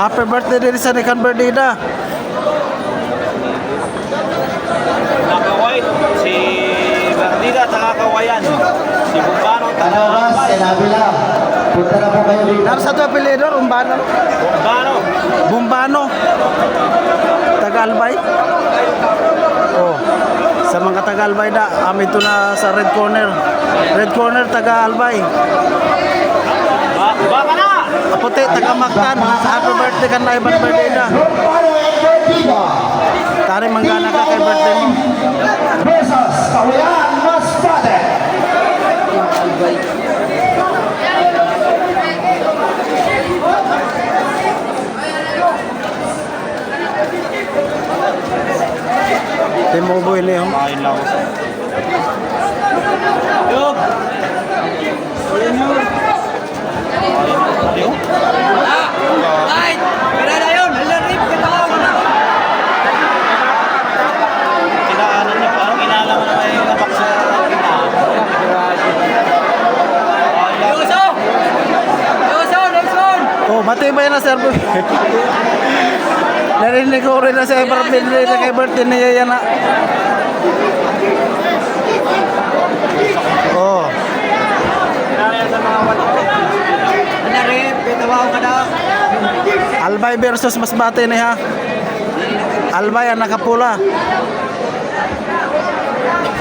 Happy birthday din sa Nican Berdida. Nakaway, si Berdida, taga-kawayan. Si Bumbano, Kalabas, sinabi lang. Punta na po kayo dito. Ano sa ito apelyido? Bumbano? Bumbano. Bumbano. Tagalbay. Oh. Sa mga Tagalbay da, amin to na sa Red Corner. Red Corner, Tagalbay. Baka na! Apote, taga-Mactan. Sa happy birthday kan na ibang birthday da. Tari manggana ka kay birthday mo. Versus Kawayan Masbate. Timo boy ni oh. Kain lang ako. Yo! Yo! Right! Pira na yun! Halarip! Katalaw mo na! Kinaanan niya, parang kinalaman na yung nabak sa Yoso! Yoso! Next one! Oh, matibay na sir. Narinig ko rin na sa birthday na kay birthday niya yan na. Oh. Halarip! Katawaw ka na! Albay versus Masbate ni ha. Albay ang nakapula.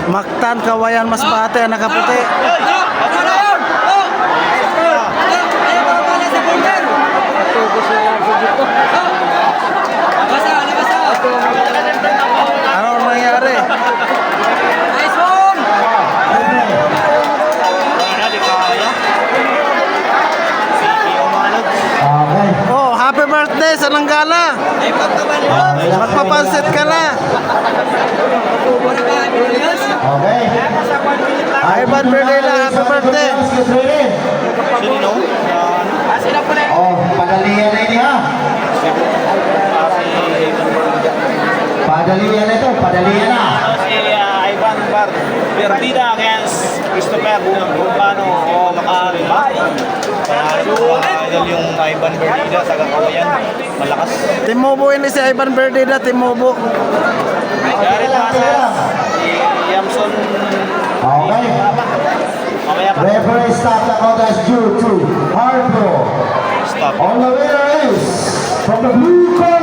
Mactan Kawayan Masbate ang nakaputi. Ano na yun? Oh! Ayaw mo pala sa corner! Labasa! Labasa! Ano nangyari? Nice one! Wala, di kaya. Sige, umanod. Okay. Oh, happy birthday sa Nanggala. Ay, pagkaban yun! Magpapansit ka na. Ano ba? Bilios? Okay. Ivan Berdida, happy birthday. Get ready. Sino? Sila pa rin! Oh, padalian na ini ha. Padalian na ito, padalian na. Si Ivan Berdida against Christopher Bumbano o Makalbay. Idol yung Ivan Berdida, taga-kawayan. Malakas. Timobo ini si Ivan Berdida, Timobo. Jared Casas, si Yamson. Okay. Mamaya pa. Referee stop the contest due to Harbro. Stop. On the winner is from the blue corner.